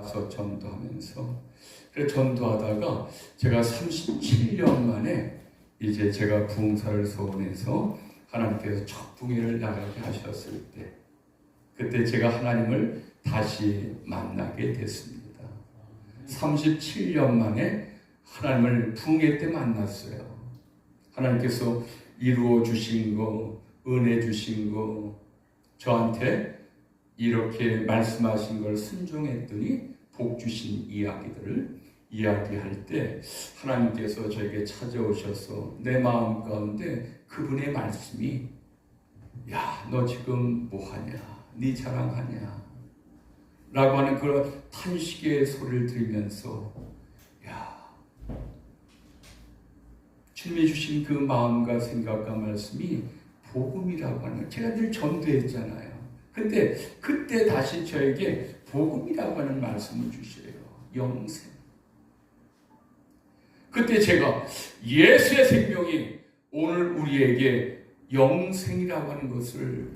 가서 전도하면서 전도하다가 제가 37년 만에 이제 제가 부흥사를 소원해서 하나님께서 첫 부흥회를 나가게 하셨을 때 그때 제가 하나님을 다시 만나게 됐습니다. 37년 만에 하나님을 부흥회 때 만났어요. 하나님께서 이루어 주신 거, 은혜 주신 거, 저한테 이렇게 말씀하신 걸 순종했더니 복 주신 이야기들을 이야기할 때 하나님께서 저에게 찾아오셔서 내 마음 가운데 그분의 말씀이 야, 너 지금 뭐하냐? 네 자랑하냐? 라고 하는 그런 탄식의 소리를 들으면서 야, 주님이 주신 그 마음과 생각과 말씀이 복음이라고 하는, 제가 늘 전도했잖아요. 근데 그때 다시 저에게 복음이라고 하는 말씀을 주셔요. 영생. 그때 제가 예수의 생명이 오늘 우리에게 영생이라고 하는 것을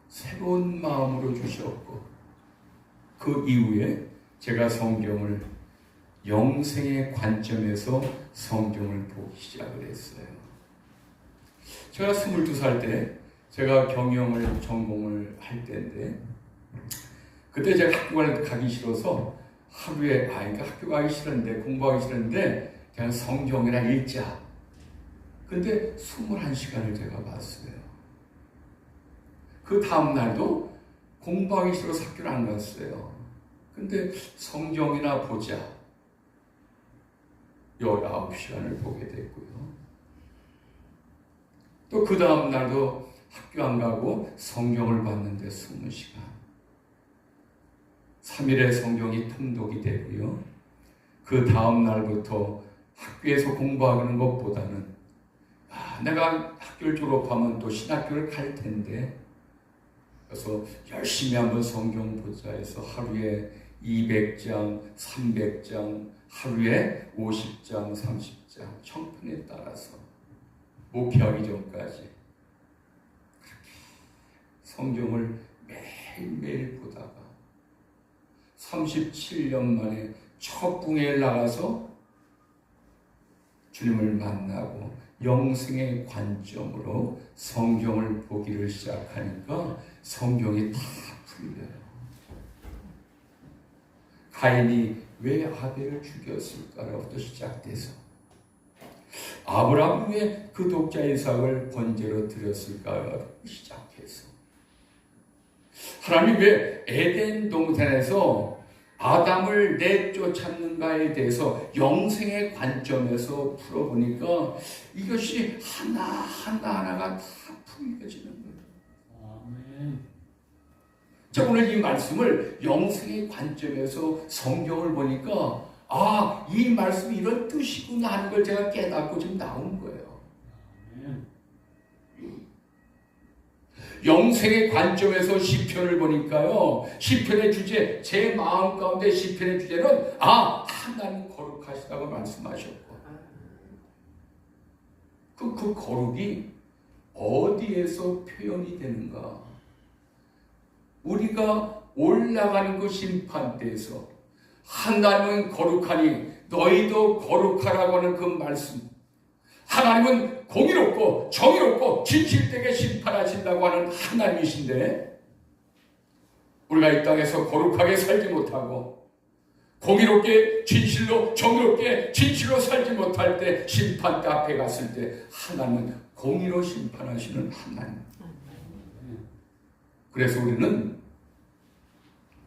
새로운 마음으로 주셨고, 그 이후에 제가 성경을 영생의 관점에서 성경을 보기 시작을 했어요. 제가 22살 때 제가 경영을 전공을 할 때인데, 그때 제가 학교를 가기 싫어서 하루에 그러니까 학교 가기 싫은데 공부하기 싫은데 그냥 성경이나 읽자. 근데 21시간을 제가 봤어요. 그 다음 날도 공부하기 싫어서 학교를 안 갔어요. 근데 성경이나 보자. 19시간을 보게 됐고요. 또 그 다음 날도 학교 안 가고 성경을 봤는데 20시간. 3일에 성경이 통독이 되고요. 그 다음 날부터 학교에서 공부하는 것보다는 내가 학교를 졸업하면 또 신학교를 갈 텐데, 그래서 열심히 한번 성경 보자 해서 하루에 200장, 300장, 하루에 50장, 30장 형편에 따라서 목회하기 전까지 성경을 매일매일 보다가 37년 만에 첫 부흥회를 나가서 주님을 만나고 영생의 관점으로 성경을 보기를 시작하니까 성경이 다 풀려요. 가인이 왜 아벨을 죽였을까로부터 시작돼서 아브라함이 왜 그 독자 이삭을 번제로 드렸을까로 시작해서 하나님 왜 에덴 동산에서 아담을 내쫓았는가에 대해서 영생의 관점에서 풀어보니까 이것이 하나하나가 다 풀려지는 거예요. 아멘. 자, 오늘 이 말씀을 영생의 관점에서 성경을 보니까 이 말씀이 이런 뜻이구나 하는 걸 제가 깨닫고 지금 나온 거예요. 아멘. 영생의 관점에서 시편을 보니까요, 시편의 주제, 제 마음 가운데 시편의 주제는 하나님 거룩하시다고 말씀하셨고, 그 거룩이 어디에서 표현이 되는가? 우리가 올라가는 그 심판대에서 하나님은 거룩하니 너희도 거룩하라고 하는 그 말씀, 하나님은 공의롭고 정의롭고 진실되게 심판하신다고 하는 하나님이신데, 우리가 이 땅에서 거룩하게 살지 못하고 공의롭게 진실로 정의롭게 진실로 살지 못할 때, 심판대 앞에 갔을 때 하나님은 공의로 심판하시는 하나님. 그래서 우리는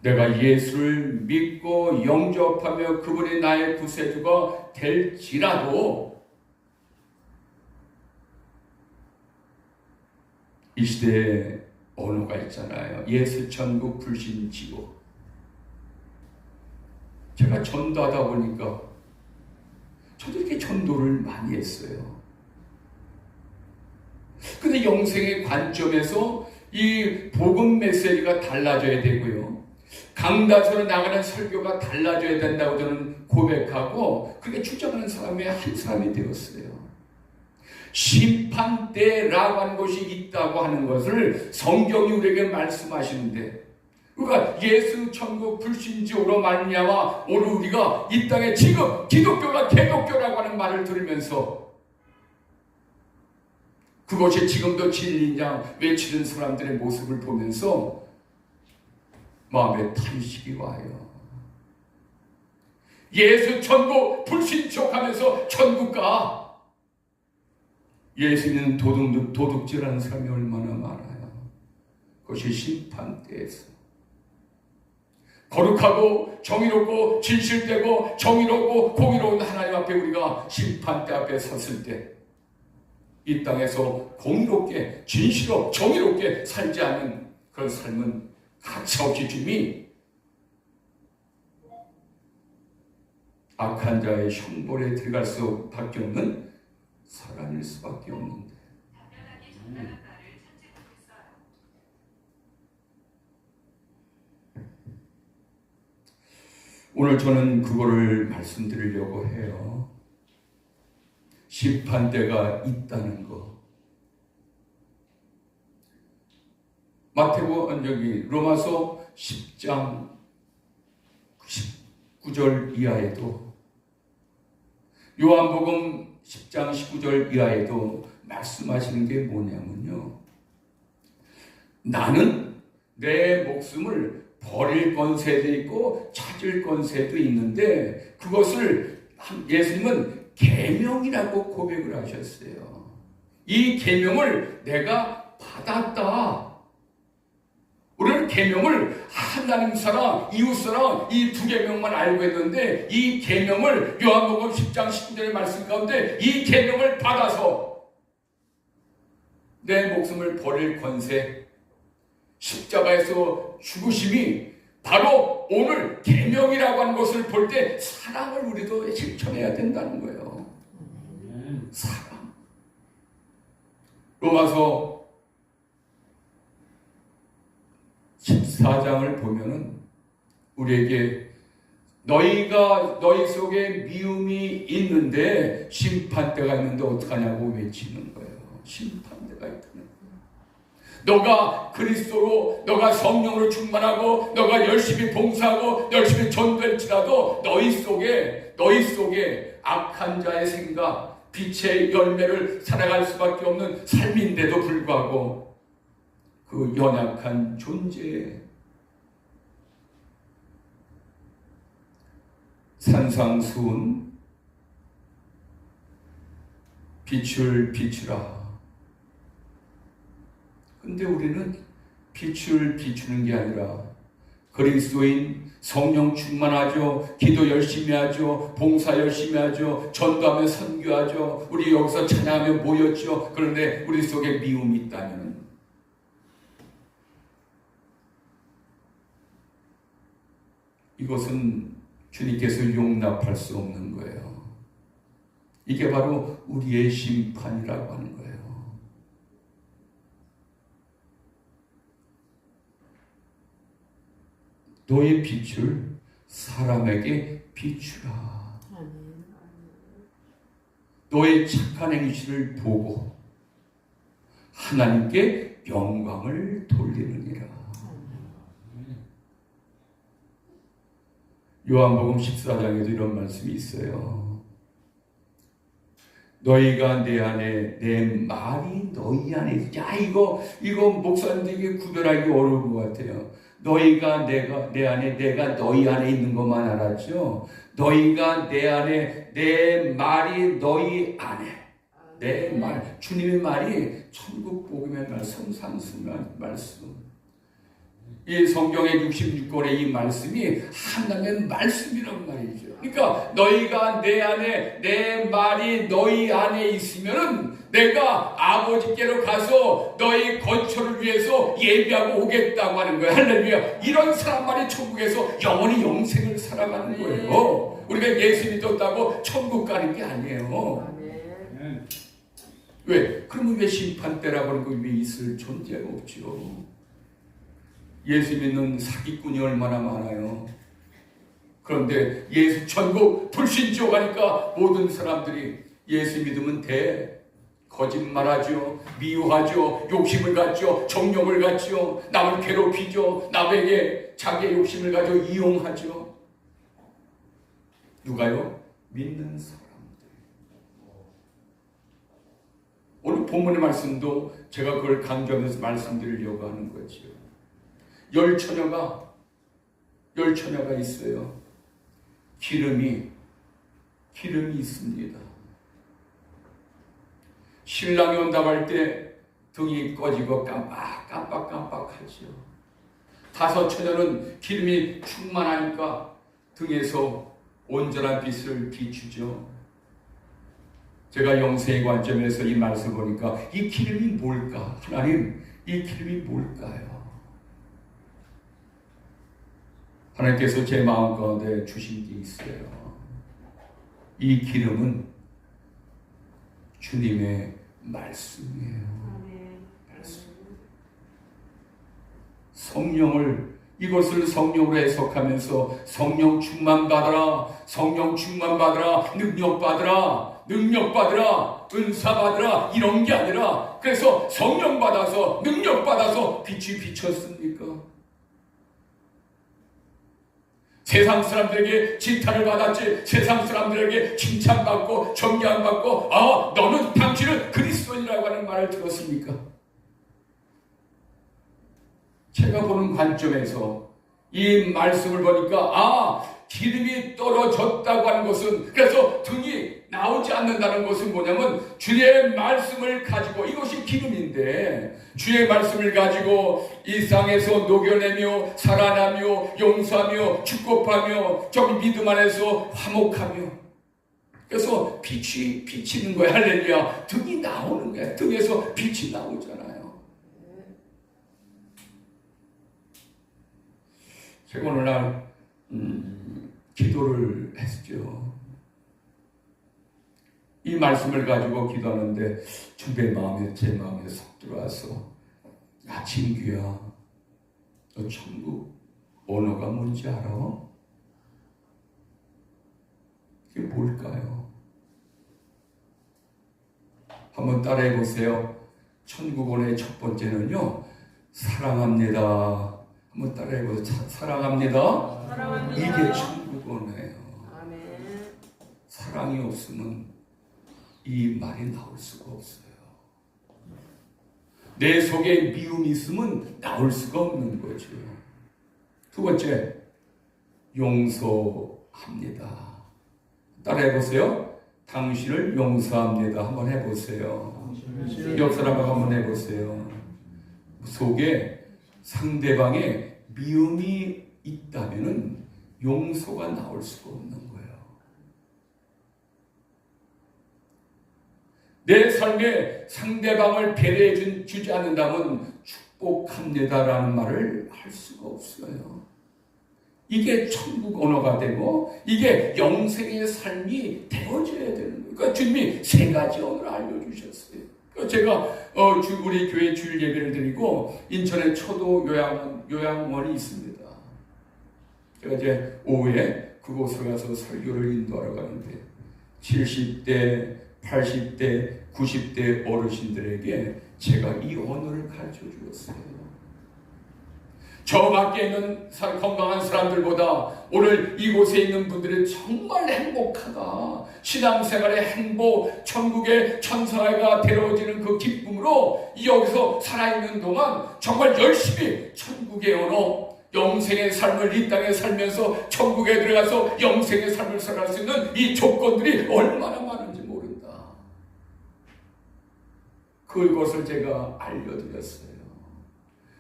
내가 예수를 믿고 영접하며 그분이 나의 구세주가 될지라도 이 시대에 언어가 있잖아요. 예수 천국 불신 지옥. 제가 전도하다 보니까 저도 이렇게 전도를 많이 했어요. 근데 영생의 관점에서 이 복음 메시지가 달라져야 되고요. 강단으로 나가는 설교가 달라져야 된다고 저는 고백하고, 그렇게 추정하는 사람의 한 사람이 되었어요. 심판대라고 하는 것이 있다고 하는 것을 성경이 우리에게 말씀하시는데, 그러니까 예수 천국 불신지옥으로 말미암아 오늘 우리가 이 땅에 지금 기독교가 개독교라고 하는 말을 들으면서 그것이 지금도 진리냐 외치는 사람들의 모습을 보면서 마음에 탄식이 와요. 예수 천국 불신지옥 하면서 천국 가. 예수는 도둑질하는 사람이 얼마나 많아요. 그것이 심판대에서 거룩하고 정의롭고 진실되고 정의롭고 공의로운 하나님 앞에 우리가 심판대 앞에 섰을 때 이 땅에서 공의롭게 진실로 정의롭게 살지 않는 그런 삶은 가차없이 주님이 악한 자의 형벌에 들어갈 수밖에 없는 사람일 수밖에 없는데 오늘 저는 그거를 말씀드리려고 해요. 심판대가 있다는 거. 로마서 10장 19절 이하에도 요한복음 10장 19절 이하에도 말씀하시는 게 뭐냐면요. 나는 내 목숨을 버릴 권세도 있고 찾을 권세도 있는데 그것을 예수님은 계명이라고 고백을 하셨어요. 이 계명을 내가 받았다. 우리는 계명을 하나님 사랑, 이웃 사랑 이 두 계명만 알고 있는데 이 계명을 요한복음 10장 19절의 말씀 가운데 이 계명을 받아서 내 목숨을 버릴 권세 십자가에서 죽으심이 바로 오늘 계명이라고 하는 것을 볼 때 사랑을 우리도 실천해야 된다는 거예요. 사랑. 로마서 14장을 보면은 우리에게 너희 속에 미움이 있는데 심판대가 있는데 어떡하냐고 외치는 거예요. 심판대가 있다는 거예요. 너가 그리스도로 너가 성령으로 충만하고 너가 열심히 봉사하고 열심히 전도할지라도 너희 속에 악한 자의 생각 빛의 열매를 살아갈 수밖에 없는 삶인데도 불구하고 그 연약한 존재에 산상수훈 빛을 비추라. 근데 우리는 빛을 비추는 게 아니라 그리스도인 성령 충만하죠. 기도 열심히 하죠. 봉사 열심히 하죠. 전도하며 선교하죠. 우리 여기서 찬양하며 모였죠. 그런데 우리 속에 미움이 있다면 이것은 주님께서 용납할 수 없는 거예요. 이게 바로 우리의 심판이라고 하는 거예요. 너의 빛을 사람에게 비추라. 너의 착한 행실을 보고 하나님께 영광을 돌리느니라. 요한복음 14장에도 이런 말씀이 있어요. 너희가 내 안에 내 말이 너희 안에 있지. 이거 목사님들에게 구별하기 어려운 것 같아요. 너희가 내 안에 내가 너희 안에 있는 것만 알았죠. 너희가 내 안에 내 말이 너희 안에 내 말 주님의 말이 천국 복음의 말 성산수의 말씀. 이 성경의 66권의 이 말씀이 하나님의 말씀이란 말이죠. 그러니까 너희가 내 안에 내 말이 너희 안에 있으면은 내가 아버지께로 가서 너희 거처를 위해서 예비하고 오겠다고 하는 거예요. 할렐루야. 이런 사람만이 천국에서 영원히 영생을 살아가는 거예요. 우리가 예수 믿었다고 천국 가는 게 아니에요. 왜? 그러면 왜 심판대라고 하는 거 왜 있을 존재가 없죠. 예수 믿는 사기꾼이 얼마나 많아요. 그런데 예수 천국 불신지옥 하니까 모든 사람들이 예수 믿으면 돼. 거짓말하죠. 미워하죠. 욕심을 갖죠. 정욕을 갖죠. 남을 괴롭히죠. 남에게 자기의 욕심을 가지고 이용하죠. 누가요? 믿는 사람들. 오늘 본문의 말씀도 제가 그걸 강조하면서 말씀드리려고 하는 거죠. 열 처녀가 있어요. 기름이 있습니다. 신랑이 온다고 할 때 등이 꺼지고 깜빡하죠. 다섯 처녀는 기름이 충만하니까 등에서 온전한 빛을 비추죠. 제가 영생의 관점에서 이 말씀을 보니까 이 기름이 뭘까? 하나님, 이 기름이 뭘까요? 하나님께서 제 마음 가운데 주신 게 있어요. 이 기름은 주님의 말씀이에요. 말씀. 이것을 성령으로 해석하면서 성령 충만 받아라, 능력 받아라, 은사 받아라, 이런 게 아니라, 그래서 성령 받아서, 능력 받아서 빛이 비쳤습니까? 세상 사람들에게 칭찬을 받았지, 세상 사람들에게 칭찬받고 존경받고, 당신은 그리스도인이라고 하는 말을 들었습니까? 제가 보는 관점에서 이 말씀을 보니까 기름이 떨어졌다고 하는 것은, 그래서 등이 나오지 않는다는 것은 뭐냐면 주의 말씀을 가지고, 이것이 기름인데 주의 말씀을 가지고 이 땅에서 녹여내며 살아나며 용서하며 축복하며 좀 믿음 안에서 화목하며, 그래서 빛이 비치는 거야. 할렐루야. 등이 나오는 거야. 등에서 빛이 나오잖아요. 제가 오늘날 기도를 했죠. 이 말씀을 가지고 기도하는데 제 마음에 쏙 들어와서, 진규야, 너 천국 언어가 뭔지 알아? 그게 뭘까요? 한번 따라해 보세요. 천국 언어의 첫 번째는요, 사랑합니다. 한번 따라해 보세요. 사랑합니다. 이게 천국 언어예요. 아멘. 사랑이 없으면 이 말이 나올 수가 없어요. 내 속에 미움이 있으면 나올 수가 없는 거죠. 두 번째, 용서합니다. 따라해 보세요. 당신을 용서합니다. 한번 해보세요. 옆 사람하고 한번 해보세요. 속에 상대방의 미움이 있다면 용서가 나올 수가 없는 거예요. 내 삶에 상대방을 배려해 주지 않는다면 축복합니다라는 말을 할 수가 없어요. 이게 천국 언어가 되고 이게 영생의 삶이 되어져야 되는 거예요. 그러니까 주님이 세 가지 언어를 알려주셨어요. 제가 우리 교회 주일 예배를 드리고 인천에 초도 요양원이 있습니다. 제가 이제 오후에 그곳에 가서 설교를 인도하러 가는데 70대 80대, 90대 어르신들에게 제가 이 언어를 가르쳐 주었어요. 저 밖에 있는 건강한 사람들보다 오늘 이곳에 있는 분들은 정말 행복하다. 신앙생활의 행복, 천국의 천사가 데려오지는 그 기쁨으로 여기서 살아있는 동안 정말 열심히 천국의 언어, 영생의 삶을 이 땅에 살면서 천국에 들어가서 영생의 삶을 살아갈 수 있는 이 조건들이 얼마나 많은지 모른다. 그것을 제가 알려드렸어요.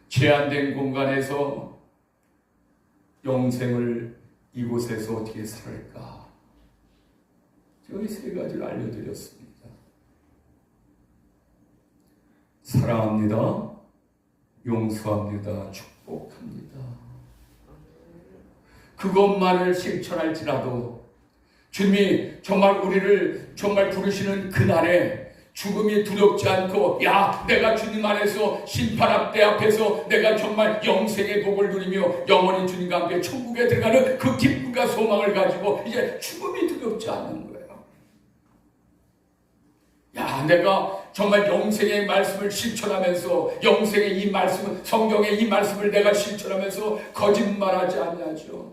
제한된 공간에서 영생을 이곳에서 어떻게 살까? 제가 이 세 가지를 알려드렸습니다. 사랑합니다. 용서합니다. 축복합니다. 그것만을 실천할지라도 주님이 정말 우리를 정말 부르시는 그날에 죽음이 두렵지 않고, 내가 주님 안에서 심판 앞대 앞에서 내가 정말 영생의 복을 누리며 영원히 주님과 함께 천국에 들어가는 그 기쁨과 소망을 가지고 이제 죽음이 두렵지 않는 거예요. 내가 정말 영생의 말씀을 실천하면서 영생의 이 말씀을 성경의 이 말씀을 내가 실천하면서 거짓말하지 않냐죠.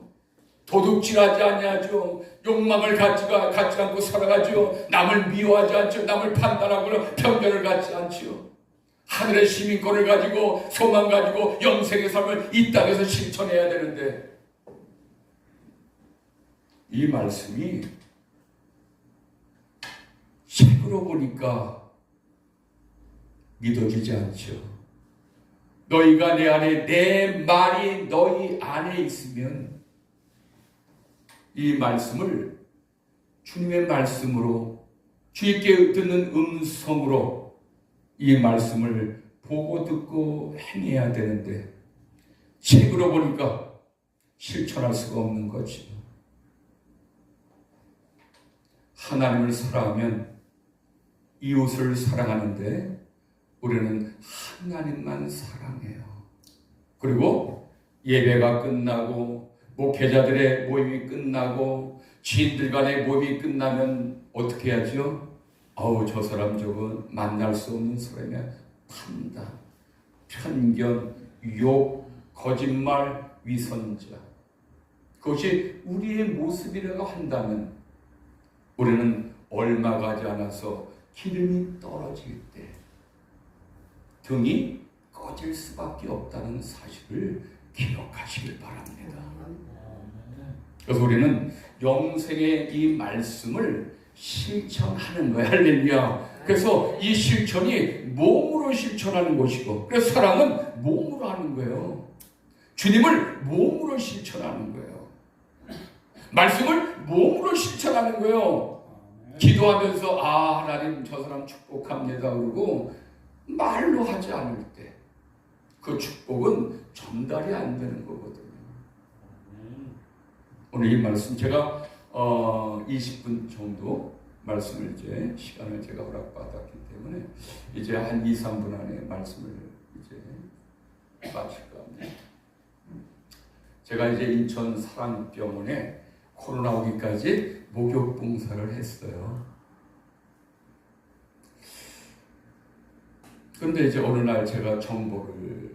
도둑질하지 않냐죠. 욕망을 갖지 않고 살아가죠. 남을 미워하지 않죠. 남을 판단하거나 편견을 갖지 않죠. 하늘의 시민권을 가지고 소망 가지고 영생의 삶을 이 땅에서 실천해야 되는데 이 말씀이 책으로 보니까 믿어지지 않죠. 너희가 내 안에 내 말이 너희 안에 있으면 이 말씀을 주님의 말씀으로 주님께 듣는 음성으로 이 말씀을 보고 듣고 행해야 되는데 책으로 보니까 실천할 수가 없는 거죠. 하나님을 사랑하면 이웃을 사랑하는데 우리는 하나님만 사랑해요. 그리고 예배가 끝나고 목회자들의 모임이 끝나고 지인들 간의 모임이 끝나면 어떻게 하죠? 저 사람 저거 만날 수 없는 사람이야. 판단, 편견, 욕, 거짓말, 위선자. 그것이 우리의 모습이라고 한다면 우리는 얼마 가지 않아서 기름이 떨어질 때 등이 꺼질 수밖에 없다는 사실을 기억하시길 바랍니다. 그래서 우리는 영생의 이 말씀을 실천하는 거예요. 할렐루야. 그래서 이 실천이 몸으로 실천하는 것이고, 그래서 사랑은 몸으로 하는 거예요. 주님을 몸으로 실천하는 거예요. 말씀을 몸으로 실천하는 거예요. 기도하면서 하나님 저 사람 축복합니다 그러고 말로 하지 않을 때 그 축복은 전달이 안 되는 거거든요. 오늘 이 말씀 제가 20분 정도 말씀을 시간을 제가 허락받았기 때문에 이제 한 2, 3분 안에 말씀을 이제 마칠까 합니다. 제가 이제 인천 사랑병원에 코로나 오기까지 목욕 봉사를 했어요. 그런데 이제 어느 날 제가 정보를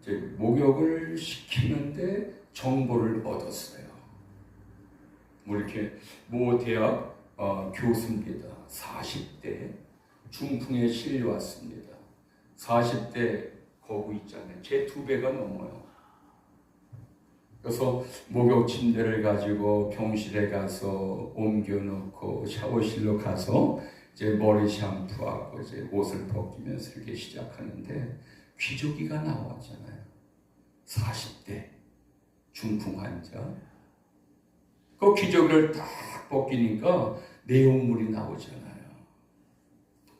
이제 목욕을 시키는데 정보를 얻었어요. 이렇게 모 대학 교수입니다. 40대 중풍에 실려왔습니다. 40대 거구 있잖아요. 제 2배가 넘어요. 그래서 목욕 침대를 가지고 병실에 가서 옮겨놓고 샤워실로 가서 이제 머리 샴푸하고 이제 옷을 벗기면서 이렇게 시작하는데 귀조기가 나왔잖아요. 40대 중풍 환자. 그 귀조기를 딱 벗기니까 내용물이 나오잖아요.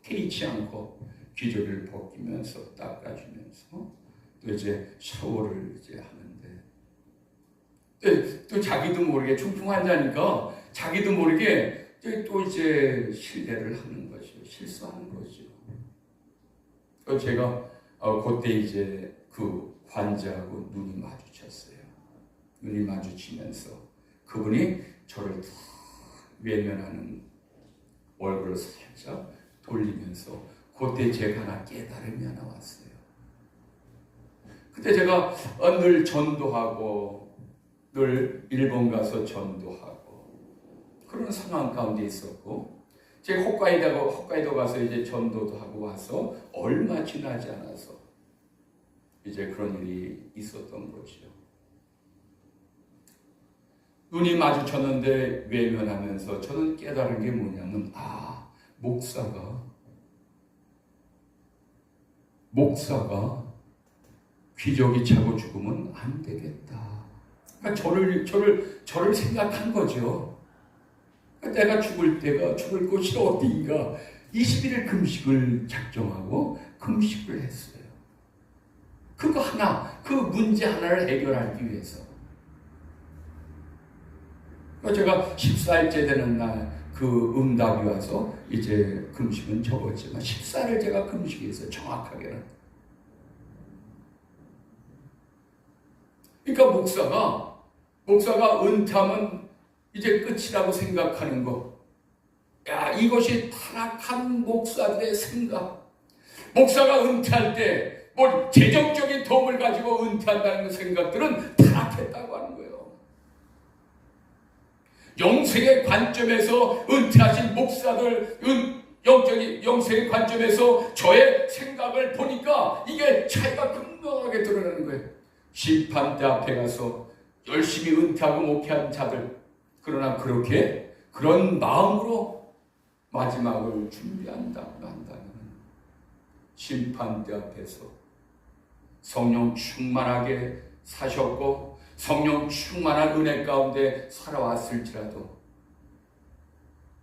개의치 않고 귀조기를 벗기면서 닦아주면서 또 이제 샤워를 이제 하는데 또 자기도 모르게 중풍 환자니까 자기도 모르게 또 이제 실례를 하는 거죠. 실수하는 거죠. 그래서 제가 그때 이제 그 환자하고 눈이 마주쳤어요. 눈이 마주치면서 그분이 저를 외면하는 얼굴을 살짝 돌리면서 그때 제가 하나 깨달음이 하나 왔어요. 그때 제가 늘 전도하고 늘 일본 가서 전도하고 그런 상황 가운데 있었고 제가 홋카이도 가서 이제 전도도 하고 와서 얼마 지나지 않아서 이제 그런 일이 있었던 거죠. 눈이 마주쳤는데 외면하면서 저는 깨달은 게 뭐냐면 목사가 귀족이 차고 죽으면 안 되겠다. 그러니까 저를 생각한 거죠. 그러니까 내가 죽을 곳이 어디인가 21일 금식을 작정하고 금식을 했어요. 그 문제 하나를 해결하기 위해서. 제가 14일째 되는 날 그 응답이 와서 이제 금식은 접었지만 14일 제가 금식했어요. 정확하게는. 그러니까 목사가 은퇴하면 이제 끝이라고 생각하는 거. 야, 이것이 타락한 목사들의 생각. 목사가 은퇴할 때 뭐 재정적인 도움을 가지고 은퇴한다는 생각들은 타락했다고 하는 거예요. 영생의 관점에서 은퇴하신 목사들, 영생의 관점에서 저의 생각을 보니까 이게 차이가 극명하게 드러나는 거예요. 심판대 앞에 가서 열심히 은퇴하고 목회한 자들, 그러나 그런 마음으로 마지막을 준비한다고 한다면 심판대 앞에서 성령 충만하게 사셨고 성령 충만한 은혜 가운데 살아왔을지라도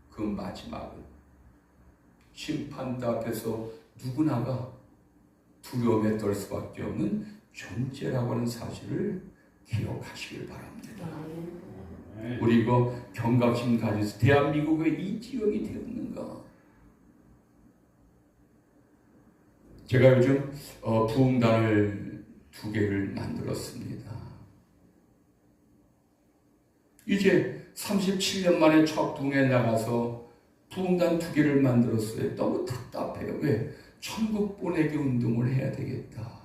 그 마지막은 심판대 앞에서 누구나가 두려움에 떨 수밖에 없는 존재라고 하는 사실을 기억하시길 바랍니다. 우리 이거 경각심 가져서 대한민국의 이 지역이 되었는가? 제가 요즘 부흥단을 2개를 만들었습니다. 이제 37년 만에 첫 부흥에 나가서 부흥단 2개를 만들었어요. 너무 답답해요. 왜? 천국 보내기 운동을 해야 되겠다.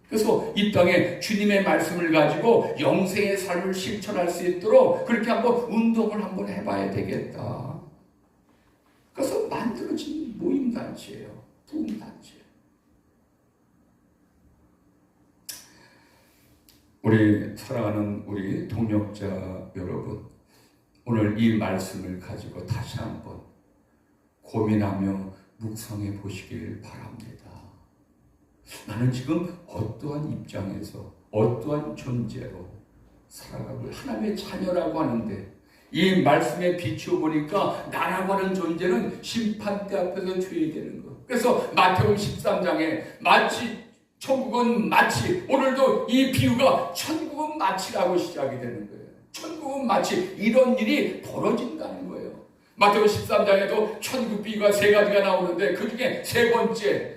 그래서 이 땅에 주님의 말씀을 가지고 영생의 삶을 실천할 수 있도록 그렇게 한번 운동을 한번 해봐야 되겠다. 그래서 만들어진 모임단체예요. 부흥단체. 우리 사랑하는 우리 동역자 여러분, 오늘 이 말씀을 가지고 다시 한번 고민하며 묵상해 보시길 바랍니다. 나는 지금 어떠한 입장에서 어떠한 존재로 살아가고 하나님의 자녀라고 하는데 이 말씀에 비추어 보니까 나라고 하는 존재는 심판대 앞에서 줘야 되는 거. 그래서 마태복음 13장에 마치 천국은 마치, 오늘도 이 비유가 천국은 마치라고 시작이 되는 거예요. 천국은 마치 이런 일이 벌어진다는 거예요. 마태복음 13장에도 천국 비유가 3가지가 나오는데 그 중에 3번째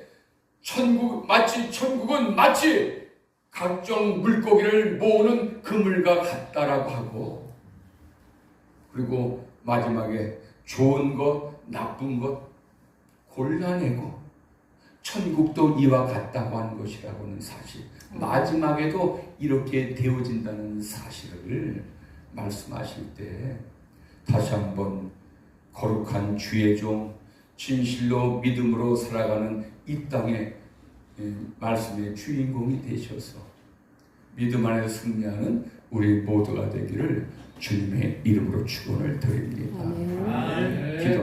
천국은 마치 각종 물고기를 모으는 그물과 같다라고 하고, 그리고 마지막에 좋은 것, 나쁜 것 골라내고 천국도 이와 같다고 하는 것이라고 하는 사실, 마지막에도 이렇게 되어진다는 사실을 말씀하실 때 다시 한번 거룩한 주의 종, 진실로 믿음으로 살아가는 이 땅의 말씀의 주인공이 되셔서 믿음 안에서 승리하는 우리 모두가 되기를 주님의 이름으로 축원을 드립니다. 기도.